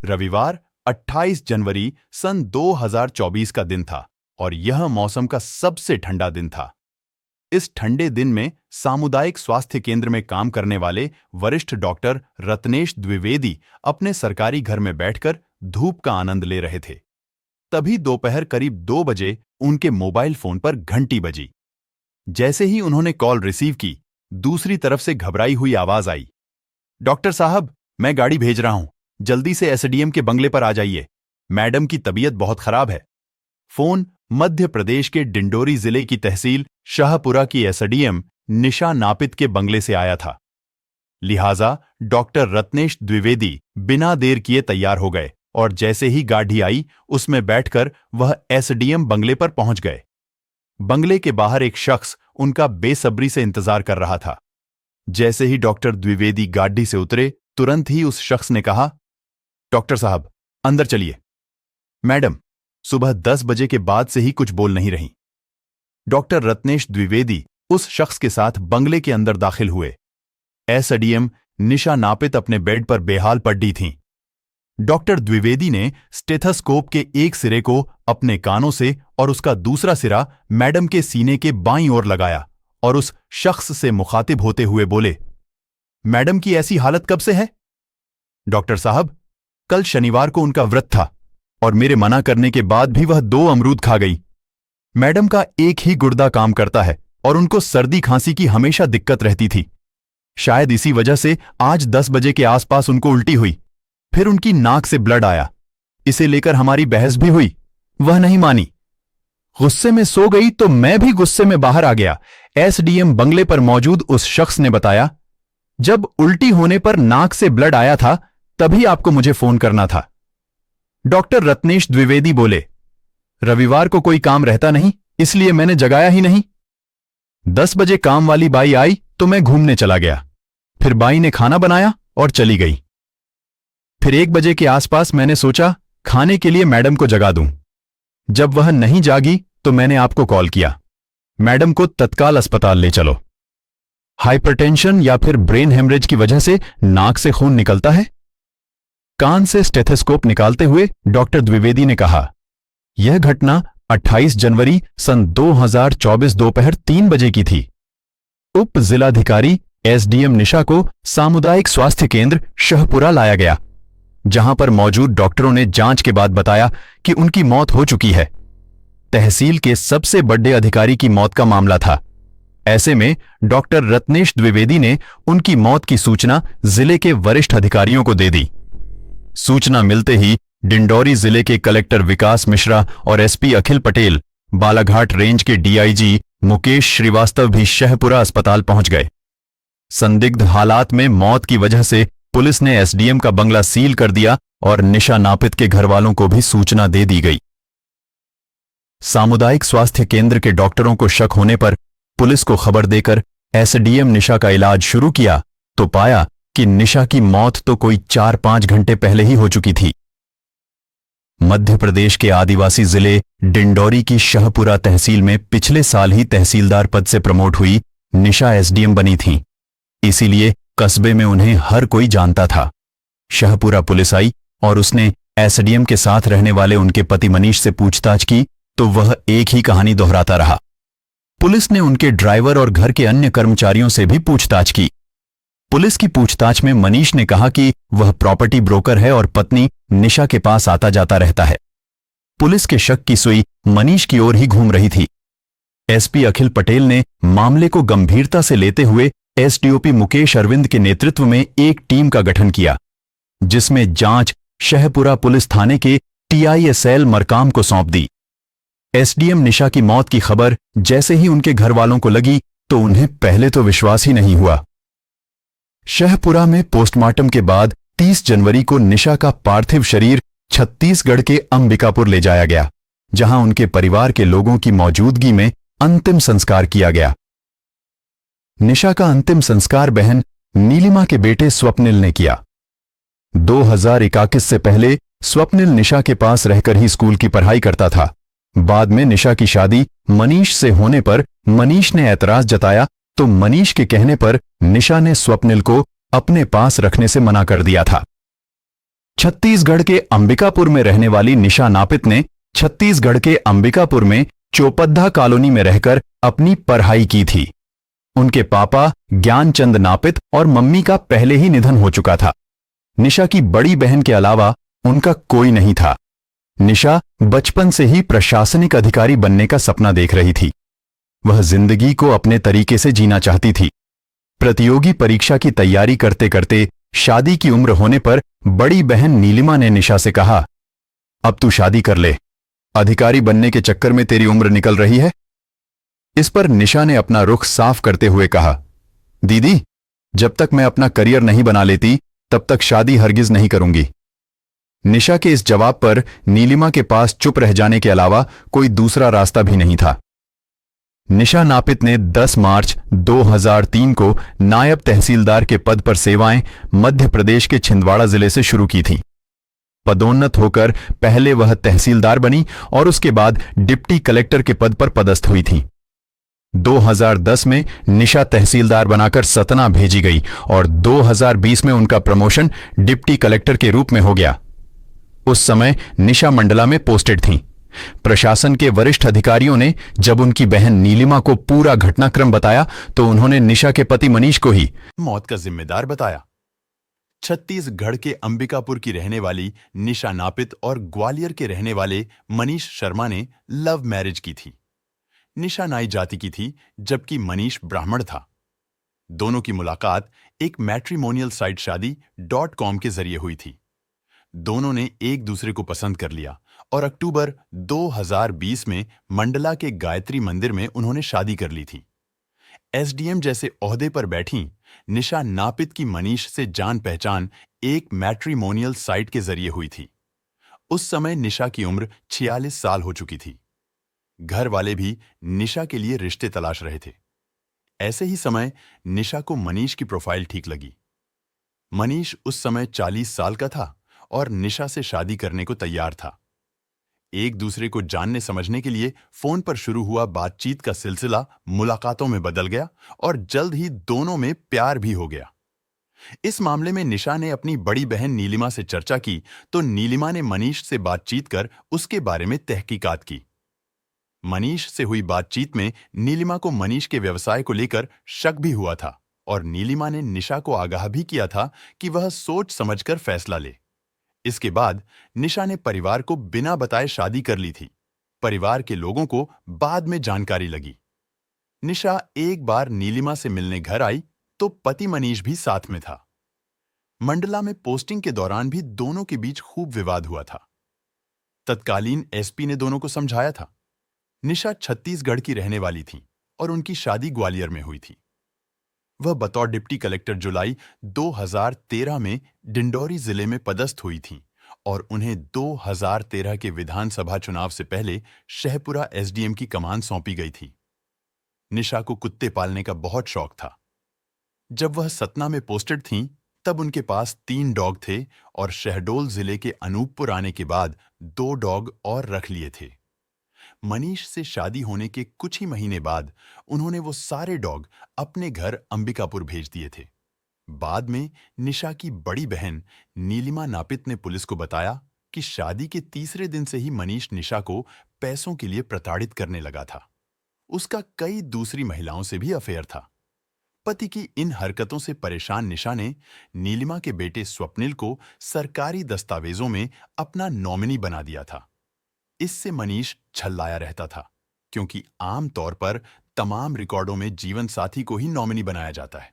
रविवार 28 जनवरी सन 2024 का दिन था और यह मौसम का सबसे ठंडा दिन था। इस ठंडे दिन में सामुदायिक स्वास्थ्य केंद्र में काम करने वाले वरिष्ठ डॉक्टर रत्नेश द्विवेदी अपने सरकारी घर में बैठकर धूप का आनंद ले रहे थे। तभी दोपहर करीब 2 बजे उनके मोबाइल फोन पर घंटी बजी। जैसे ही उन्होंने कॉल रिसीव की, दूसरी तरफ से घबराई हुई आवाज आई, डॉक्टर साहब, मैं गाड़ी भेज रहा हूं, जल्दी से एसडीएम के बंगले पर आ जाइए, मैडम की तबीयत बहुत खराब है। फोन मध्य प्रदेश के डिंडोरी जिले की तहसील शाहपुरा की एसडीएम निशा नापित के बंगले से आया था। लिहाजा डॉक्टर रत्नेश द्विवेदी बिना देर किए तैयार हो गए और जैसे ही गाड़ी आई, उसमें बैठकर वह एसडीएम बंगले पर पहुंच गए। बंगले के बाहर एक शख्स उनका बेसब्री से इंतजार कर रहा था। जैसे ही डॉक्टर द्विवेदी गाड़ी से उतरे, तुरंत ही उस शख्स ने कहा, डॉक्टर साहब, अंदर चलिए। मैडम सुबह 10 बजे के बाद से ही कुछ बोल नहीं रही। डॉक्टर रत्नेश द्विवेदी उस शख्स के साथ बंगले के अंदर दाखिल हुए। एसडीएम निशा नापित अपने बेड पर बेहाल पड़ी थीं। डॉक्टर द्विवेदी ने स्टेथोस्कोप के एक सिरे को अपने कानों से और उसका दूसरा सिरा मैडम के सीने के बाईं ओर लगाया और उस शख्स से मुखातिब होते हुए बोले, मैडम की ऐसी हालत कब से है? डॉक्टर साहब, कल शनिवार को उनका व्रत था और मेरे मना करने के बाद भी वह 2 अमरूद खा गई। मैडम का एक ही गुर्दा काम करता है और उनको सर्दी खांसी की हमेशा दिक्कत रहती थी। शायद इसी वजह से आज 10 बजे के आसपास उनको उल्टी हुई, फिर उनकी नाक से ब्लड आया। इसे लेकर हमारी बहस भी हुई, वह नहीं मानी। गुस्से में सो गई तो मैं भी गुस्से में बाहर आ गया। एसडीएम बंगले पर मौजूद उस शख्स ने बताया, जब उल्टी होने पर नाक से ब्लड आया था तभी आपको मुझे फोन करना था। डॉक्टर रत्नेश द्विवेदी बोले, रविवार को कोई काम रहता नहीं, इसलिए मैंने जगाया ही नहीं। 10 बजे काम वाली बाई आई तो मैं घूमने चला गया। फिर बाई ने खाना बनाया और चली गई। फिर 1 बजे के आसपास मैंने सोचा खाने के लिए मैडम को जगा दूं। जब वह नहीं जागी तो मैंने आपको कॉल किया, मैडम को तत्काल अस्पताल ले चलो। हाइपरटेंशन या फिर ब्रेन हेमरेज की वजह से नाक से खून निकलता है। कान से स्टेथोस्कोप निकालते हुए डॉक्टर द्विवेदी ने कहा, यह घटना 28 जनवरी सन 2024 दोपहर 3 बजे की थी। उप जिलाधिकारी एसडीएम निशा को सामुदायिक स्वास्थ्य केंद्र शाहपुरा लाया गया, जहां पर मौजूद डॉक्टरों ने जांच के बाद बताया कि उनकी मौत हो चुकी है। तहसील के सबसे बड़े अधिकारी की मौत का मामला था। ऐसे में डॉक्टर रत्नेश द्विवेदी ने उनकी मौत की सूचना जिले के वरिष्ठ अधिकारियों को दे दी। सूचना मिलते ही डिंडोरी जिले के कलेक्टर विकास मिश्रा और एसपी अखिल पटेल, बालाघाट रेंज के डीआईजी मुकेश श्रीवास्तव भी शाहपुरा अस्पताल पहुंच गए। संदिग्ध हालात में मौत की वजह से पुलिस ने एसडीएम का बंगला सील कर दिया और निशा नापित के घरवालों को भी सूचना दे दी गई। सामुदायिक स्वास्थ्य केंद्र के डॉक्टरों को शक होने पर पुलिस को खबर देकर एसडीएम निशा का इलाज शुरू किया तो पाया कि निशा की मौत तो कोई 4-5 घंटे पहले ही हो चुकी थी। मध्य प्रदेश के आदिवासी जिले डिंडोरी की शाहपुरा तहसील में पिछले साल ही तहसीलदार पद से प्रमोट हुई निशा एसडीएम बनी थीं। इसीलिए कस्बे में उन्हें हर कोई जानता था। शाहपुरा पुलिस आई और उसने एसडीएम के साथ रहने वाले उनके पति मनीष से पूछताछ की तो वह एक ही कहानी दोहराता रहा। पुलिस ने उनके ड्राइवर और घर के अन्य कर्मचारियों से भी पूछताछ की। पुलिस की पूछताछ में मनीष ने कहा कि वह प्रॉपर्टी ब्रोकर है और पत्नी निशा के पास आता जाता रहता है। पुलिस के शक की सुई मनीष की ओर ही घूम रही थी। एसपी अखिल पटेल ने मामले को गंभीरता से लेते हुए एसडीओपी मुकेश अरविंद के नेतृत्व में एक टीम का गठन किया, जिसमें जांच शाहपुरा पुलिस थाने के टीआईएसएल मरकाम को सौंप दी। एसडीएम निशा की मौत की खबर जैसे ही उनके घर वालों को लगी तो उन्हें पहले तो विश्वास ही नहीं हुआ। शाहपुरा में पोस्टमार्टम के बाद 30 जनवरी को निशा का पार्थिव शरीर छत्तीसगढ़ के अंबिकापुर ले जाया गया, जहां उनके परिवार के लोगों की मौजूदगी में अंतिम संस्कार किया गया। निशा का अंतिम संस्कार बहन नीलिमा के बेटे स्वप्निल ने किया। 2021 से पहले स्वप्निल निशा के पास रहकर ही स्कूल की पढ़ाई करता था। बाद में निशा की शादी मनीष से होने पर मनीष ने ऐतराज जताया तो मनीष के कहने पर निशा ने स्वप्निल को अपने पास रखने से मना कर दिया था। छत्तीसगढ़ के अंबिकापुर में रहने वाली निशा नापित ने छत्तीसगढ़ के अंबिकापुर में चौपद्दा कॉलोनी में रहकर अपनी पढ़ाई की थी। उनके पापा ज्ञानचंद नापित और मम्मी का पहले ही निधन हो चुका था। निशा की बड़ी बहन के अलावा उनका कोई नहीं था। निशा बचपन से ही प्रशासनिक अधिकारी बनने का सपना देख रही थी। वह जिंदगी को अपने तरीके से जीना चाहती थी। प्रतियोगी परीक्षा की तैयारी करते करते शादी की उम्र होने पर बड़ी बहन नीलिमा ने निशा से कहा, अब तू शादी कर ले, अधिकारी बनने के चक्कर में तेरी उम्र निकल रही है। इस पर निशा ने अपना रुख साफ करते हुए कहा, दीदी, जब तक मैं अपना करियर नहीं बना लेती तब तक शादी हरगिज नहीं करूंगी। निशा के इस जवाब पर नीलिमा के पास चुप रह जाने के अलावा कोई दूसरा रास्ता भी नहीं था। निशा नापित ने 10 मार्च 2003 को नायब तहसीलदार के पद पर सेवाएं मध्य प्रदेश के छिंदवाड़ा जिले से शुरू की थीं। पदोन्नत होकर पहले वह तहसीलदार बनी और उसके बाद डिप्टी कलेक्टर के पद पर पदस्थ हुई थीं। 2010 में निशा तहसीलदार बनाकर सतना भेजी गई और 2020 में उनका प्रमोशन डिप्टी कलेक्टर के रूप में हो गया। उस समय निशा मंडला में पोस्टेड थीं। प्रशासन के वरिष्ठ अधिकारियों ने जब उनकी बहन नीलिमा को पूरा घटनाक्रम बताया तो उन्होंने निशा के पति मनीष को ही मौत का जिम्मेदार बताया। छत्तीसगढ़ के अंबिकापुर की रहने वाली निशा नापित और ग्वालियर के रहने वाले मनीष शर्मा ने लव मैरिज की थी। निशा नाई जाति की थी जबकि मनीष ब्राह्मण था। दोनों की मुलाकात एक मैट्रिमोनियल साइट शादी.com के जरिए हुई थी। दोनों ने एक दूसरे को पसंद कर लिया और अक्टूबर 2020 में मंडला के गायत्री मंदिर में उन्होंने शादी कर ली थी। एसडीएम जैसे ओहदे पर बैठी निशा नापित की मनीष से जान पहचान एक मैट्रिमोनियल साइट के जरिए हुई थी। उस समय निशा की उम्र 46 साल हो चुकी थी। घर वाले भी निशा के लिए रिश्ते तलाश रहे थे। ऐसे ही समय निशा को मनीष की प्रोफाइल ठीक लगी। मनीष उस समय 40 साल का था और निशा से शादी करने को तैयार था। एक दूसरे को जानने समझने के लिए फोन पर शुरू हुआ बातचीत का सिलसिला मुलाकातों में बदल गया और जल्द ही दोनों में प्यार भी हो गया। इस मामले में निशा ने अपनी बड़ी बहन नीलिमा से चर्चा की तो नीलिमा ने मनीष से बातचीत कर उसके बारे में तहकीकात की। मनीष से हुई बातचीत में नीलिमा को मनीष के व्यवसाय को लेकर शक भी हुआ था और नीलिमा ने निशा को आगाह भी किया था कि वह सोच समझकर फैसला ले। इसके बाद निशा ने परिवार को बिना बताए शादी कर ली थी। परिवार के लोगों को बाद में जानकारी लगी। निशा एक बार नीलिमा से मिलने घर आई तो पति मनीष भी साथ में था। मंडला में पोस्टिंग के दौरान भी दोनों के बीच खूब विवाद हुआ था। तत्कालीन एसपी ने दोनों को समझाया था। निशा छत्तीसगढ़ की रहने वाली थी और उनकी शादी ग्वालियर में हुई थी। वह बतौर डिप्टी कलेक्टर जुलाई 2013 में डिंडौरी जिले में पदस्थ हुई थीं और उन्हें 2013 के विधानसभा चुनाव से पहले शहपुरा एसडीएम की कमान सौंपी गई थी। निशा को कुत्ते पालने का बहुत शौक था। जब वह सतना में पोस्टेड थीं, तब उनके पास 3 डॉग थे और शहडोल जिले के अनूपपुर आने के बाद 2 डॉग और रख लिए थे। मनीष से शादी होने के कुछ ही महीने बाद उन्होंने वो सारे डॉग अपने घर अंबिकापुर भेज दिए थे। बाद में निशा की बड़ी बहन नीलिमा नापित ने पुलिस को बताया कि शादी के तीसरे दिन से ही मनीष निशा को पैसों के लिए प्रताड़ित करने लगा था। उसका कई दूसरी महिलाओं से भी अफेयर था। पति की इन हरकतों से परेशान निशा ने नीलिमा के बेटे स्वप्निल को सरकारी दस्तावेजों में अपना नॉमिनी बना दिया था। इससे मनीष छल्लाया रहता था क्योंकि आम तौर पर तमाम रिकॉर्डों में जीवन साथी को ही नॉमिनी बनाया जाता है।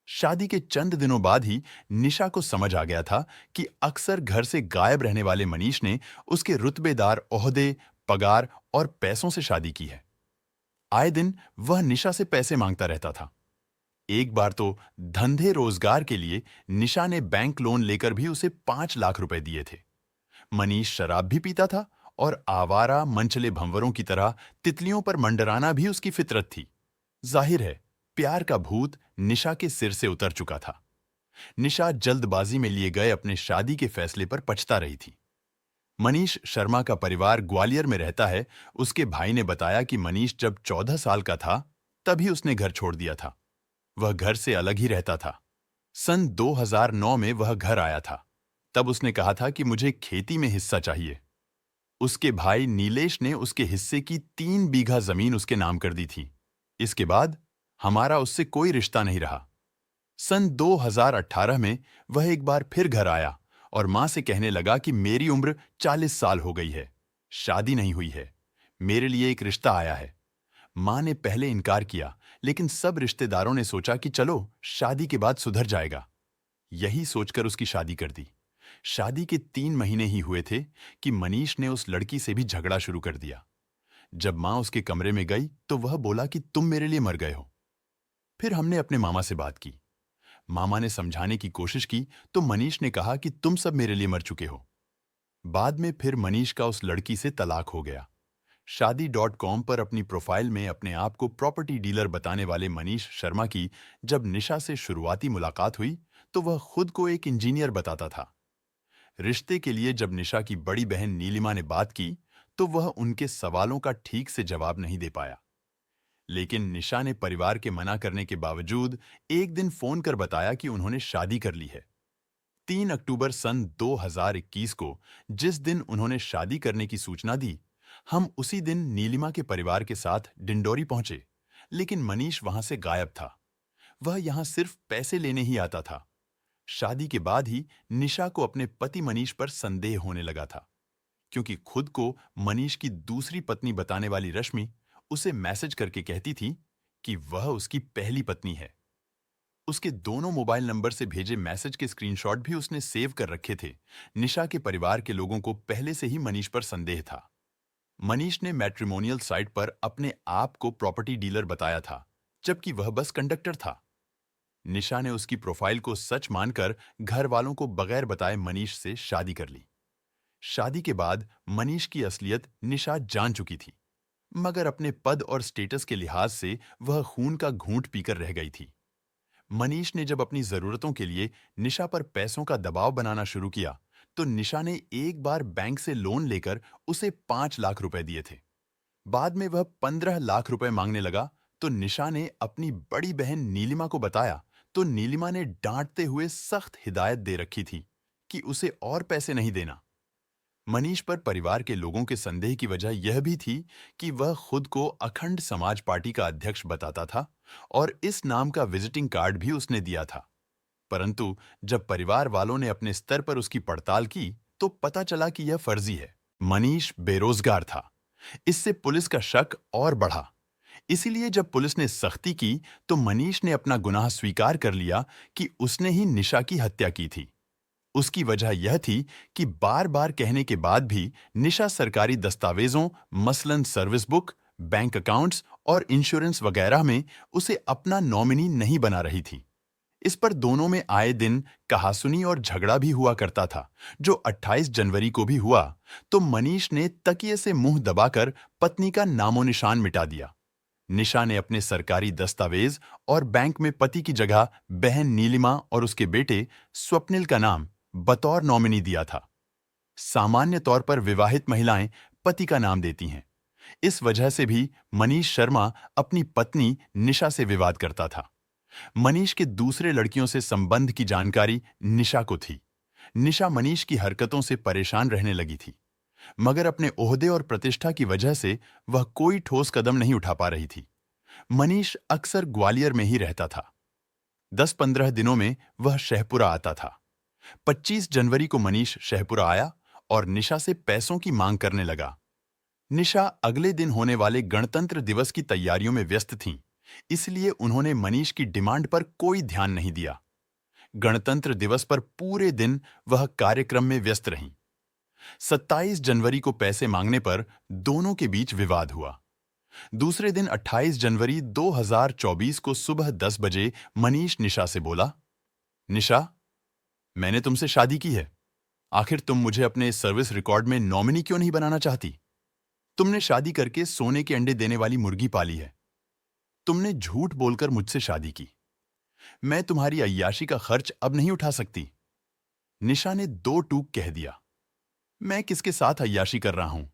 शादी के चंद दिनों बाद ही निशा को समझ आ गया था कि अक्सर घर से गायब रहने वाले मनीष ने उसके रुतबेदार ओहदे, पगार और पैसों से शादी की है। आए दिन वह निशा से पैसे मांगता रहता था। एक बार तो धंधे रोजगार के लिए निशा ने बैंक लोन लेकर भी उसे 5 लाख रुपए दिए थे। मनीष शराब भी पीता था और आवारा मनचले भंवरों की तरह तितलियों पर मंडराना भी उसकी फितरत थी। जाहिर है, प्यार का भूत निशा के सिर से उतर चुका था। निशा जल्दबाजी में लिए गए अपने शादी के फैसले पर पछता रही थी। मनीष शर्मा का परिवार ग्वालियर में रहता है। उसके भाई ने बताया कि मनीष जब 14 साल का था तभी उसने घर छोड़ दिया था। वह घर से अलग ही रहता था। सन 2009 में वह घर आया था। तब उसने कहा था कि मुझे खेती में हिस्सा चाहिए। उसके भाई नीलेश ने उसके हिस्से की 3 बीघा जमीन उसके नाम कर दी थी। इसके बाद हमारा उससे कोई रिश्ता नहीं रहा। सन 2018 में वह एक बार फिर घर आया और मां से कहने लगा कि मेरी उम्र 40 साल हो गई है, शादी नहीं हुई है, मेरे लिए एक रिश्ता आया है। मां ने पहले इनकार किया, लेकिन सब रिश्तेदारों ने सोचा कि चलो शादी के बाद सुधर जाएगा। यही सोचकर उसकी शादी कर दी। शादी के 3 महीने ही हुए थे कि मनीष ने उस लड़की से भी झगड़ा शुरू कर दिया। जब मां उसके कमरे में गई तो वह बोला कि तुम मेरे लिए मर गए हो। फिर हमने अपने मामा से बात की। मामा ने समझाने की कोशिश की तो मनीष ने कहा कि तुम सब मेरे लिए मर चुके हो। बाद में फिर मनीष का उस लड़की से तलाक हो गया। शादी.com पर अपनी प्रोफाइल में अपने आप को प्रॉपर्टी डीलर बताने वाले मनीष शर्मा की जब निशा से शुरुआती मुलाकात हुई तो वह खुद को एक इंजीनियर बताता था। रिश्ते के लिए जब निशा की बड़ी बहन नीलिमा ने बात की तो वह उनके सवालों का ठीक से जवाब नहीं दे पाया। लेकिन निशा ने परिवार के मना करने के बावजूद एक दिन फोन कर बताया कि उन्होंने शादी कर ली है। 3 अक्टूबर सन 2021 को जिस दिन उन्होंने शादी करने की सूचना दी, हम उसी दिन नीलिमा के परिवार के साथ डिंडोरी पहुंचे, लेकिन मनीष वहां से गायब था। वह यहां सिर्फ पैसे लेने ही आता था। शादी के बाद ही निशा को अपने पति मनीष पर संदेह होने लगा था, क्योंकि खुद को मनीष की दूसरी पत्नी बताने वाली रश्मि उसे मैसेज करके कहती थी कि वह उसकी पहली पत्नी है। उसके दोनों मोबाइल नंबर से भेजे मैसेज के स्क्रीनशॉट भी उसने सेव कर रखे थे। निशा के परिवार के लोगों को पहले से ही मनीष पर संदेह था। मनीष ने मैट्रिमोनियल साइट पर अपने आप को प्रॉपर्टी डीलर बताया था, जबकि वह बस कंडक्टर था। निशा ने उसकी प्रोफाइल को सच मानकर घर वालों को बगैर बताए मनीष से शादी कर ली। शादी के बाद मनीष की असलियत निशा जान चुकी थी, मगर अपने पद और स्टेटस के लिहाज से वह खून का घूंट पीकर रह गई थी। मनीष ने जब अपनी जरूरतों के लिए निशा पर पैसों का दबाव बनाना शुरू किया तो निशा ने एक बार बैंक से लोन लेकर उसे 5 लाख रुपए दिए थे। बाद में वह 15 लाख रुपए मांगने लगा तो निशा ने अपनी बड़ी बहन नीलिमा को बताया तो नीलिमा ने डांटते हुए सख्त हिदायत दे रखी थी कि उसे और पैसे नहीं देना। मनीष पर परिवार के लोगों के संदेह की वजह यह भी थी कि वह खुद को अखंड समाज पार्टी का अध्यक्ष बताता था और इस नाम का विजिटिंग कार्ड भी उसने दिया था। परंतु जब परिवार वालों ने अपने स्तर पर उसकी पड़ताल की तो पता चला कि यह फर्जी है। मनीष बेरोजगार था। इससे पुलिस का शक और बढ़ा। इसीलिए जब पुलिस ने सख्ती की तो मनीष ने अपना गुनाह स्वीकार कर लिया कि उसने ही निशा की हत्या की थी। उसकी वजह यह थी कि बार बार कहने के बाद भी निशा सरकारी दस्तावेजों, मसलन सर्विस बुक, बैंक अकाउंट्स और इंश्योरेंस वगैरह में उसे अपना नॉमिनी नहीं बना रही थी। इस पर दोनों में आए दिन कहासुनी और झगड़ा भी हुआ करता था, जो 28 जनवरी को भी हुआ तो मनीष ने तकिए से मुंह दबाकर पत्नी का नामो निशान मिटा दिया। निशा ने अपने सरकारी दस्तावेज और बैंक में पति की जगह बहन नीलिमा और उसके बेटे स्वप्निल का नाम बतौर नॉमिनी दिया था। सामान्य तौर पर विवाहित महिलाएं पति का नाम देती हैं। इस वजह से भी मनीष शर्मा अपनी पत्नी निशा से विवाद करता था। मनीष के दूसरे लड़कियों से संबंध की जानकारी निशा को थी। निशा मनीष की हरकतों से परेशान रहने लगी थी, मगर अपने ओहदे और प्रतिष्ठा की वजह से वह कोई ठोस कदम नहीं उठा पा रही थी। मनीष अक्सर ग्वालियर में ही रहता था। 10-15 दिनों में वह शहपुरा आता था। 25 जनवरी को मनीष शहपुरा आया और निशा से पैसों की मांग करने लगा। निशा अगले दिन होने वाले गणतंत्र दिवस की तैयारियों में व्यस्त थीं, इसलिए उन्होंने मनीष की डिमांड पर कोई ध्यान नहीं दिया। गणतंत्र दिवस पर पूरे दिन वह कार्यक्रम में व्यस्त रहीं। 27 जनवरी को पैसे मांगने पर दोनों के बीच विवाद हुआ। दूसरे दिन 28 जनवरी 2024 को सुबह 10 बजे मनीष निशा से बोला, निशा, मैंने तुमसे शादी की है। आखिर तुम मुझे अपने सर्विस रिकॉर्ड में नॉमिनी क्यों नहीं बनाना चाहती? तुमने शादी करके सोने के अंडे देने वाली मुर्गी पाली है। तुमने झूठ बोलकर मुझसे शादी की। मैं तुम्हारी अय्याशी का खर्च अब नहीं उठा सकती। निशा ने 2 टूक कह दिया। मैं किसके साथ अय्याशी कर रहा हूं?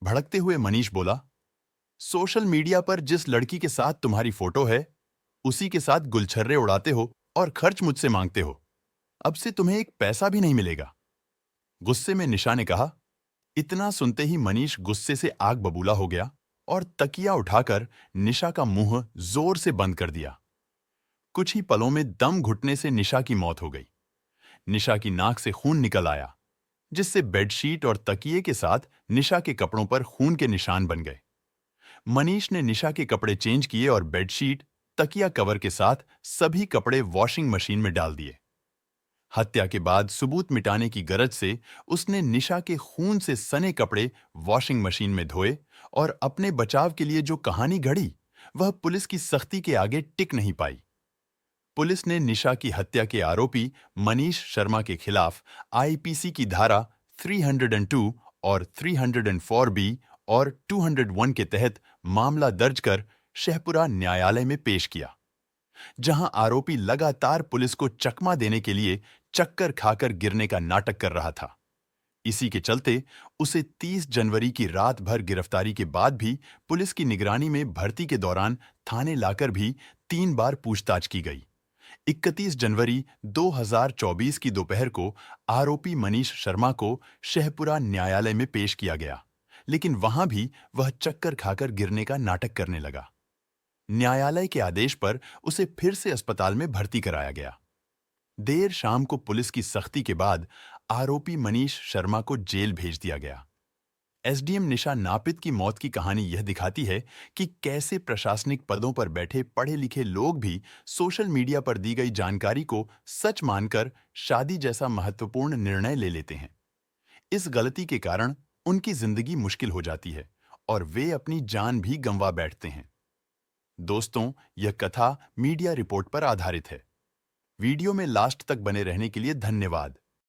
भड़कते हुए मनीष बोला, सोशल मीडिया पर जिस लड़की के साथ तुम्हारी फोटो है, उसी के साथ गुलछर्रे उड़ाते हो और खर्च मुझसे मांगते हो। अब से तुम्हें एक पैसा भी नहीं मिलेगा। गुस्से में निशा ने कहा। इतना सुनते ही मनीष गुस्से से आग बबूला हो गया और तकिया उठाकर निशा का मुंह जोर से बंद कर दिया। कुछ ही पलों में दम घुटने से निशा की मौत हो गई। निशा की नाक से खून निकल आया, जिससे बेडशीट और तकिए के साथ निशा के कपड़ों पर खून के निशान बन गए। मनीष ने निशा के कपड़े चेंज किए और बेडशीट, तकिया कवर के साथ सभी कपड़े वॉशिंग मशीन में डाल दिए। हत्या के बाद सबूत मिटाने की गरज से उसने निशा के खून से सने कपड़े वॉशिंग मशीन में धोए और अपने बचाव के लिए जो कहानी घड़ी, वह पुलिस की सख्ती के आगे टिक नहीं पाई। पुलिस ने निशा की हत्या के आरोपी मनीष शर्मा के खिलाफ आईपीसी की धारा 302 और 304 बी और 201 के तहत मामला दर्ज कर शेखपुरा न्यायालय में पेश किया, जहां आरोपी लगातार पुलिस को चकमा देने के लिए चक्कर खाकर गिरने का नाटक कर रहा था। इसी के चलते उसे 30 जनवरी की रात भर गिरफ्तारी के बाद भी पुलिस की निगरानी में भर्ती के दौरान थाने लाकर भी 3 बार पूछताछ की गई। 31 जनवरी 2024 की दोपहर को आरोपी मनीष शर्मा को शेखपुरा न्यायालय में पेश किया गया, लेकिन वहां भी वह चक्कर खाकर गिरने का नाटक करने लगा। न्यायालय के आदेश पर उसे फिर से अस्पताल में भर्ती कराया गया। देर शाम को पुलिस की सख्ती के बाद आरोपी मनीष शर्मा को जेल भेज दिया गया। एसडीएम निशा नापित की मौत की कहानी यह दिखाती है कि कैसे प्रशासनिक पदों पर बैठे पढ़े लिखे लोग भी सोशल मीडिया पर दी गई जानकारी को सच मानकर शादी जैसा महत्वपूर्ण निर्णय ले लेते हैं। इस गलती के कारण उनकी जिंदगी मुश्किल हो जाती है और वे अपनी जान भी गंवा बैठते हैं। दोस्तों, यह कथा मीडिया रिपोर्ट पर आधारित है। वीडियो में लास्ट तक बने रहने के लिए धन्यवाद।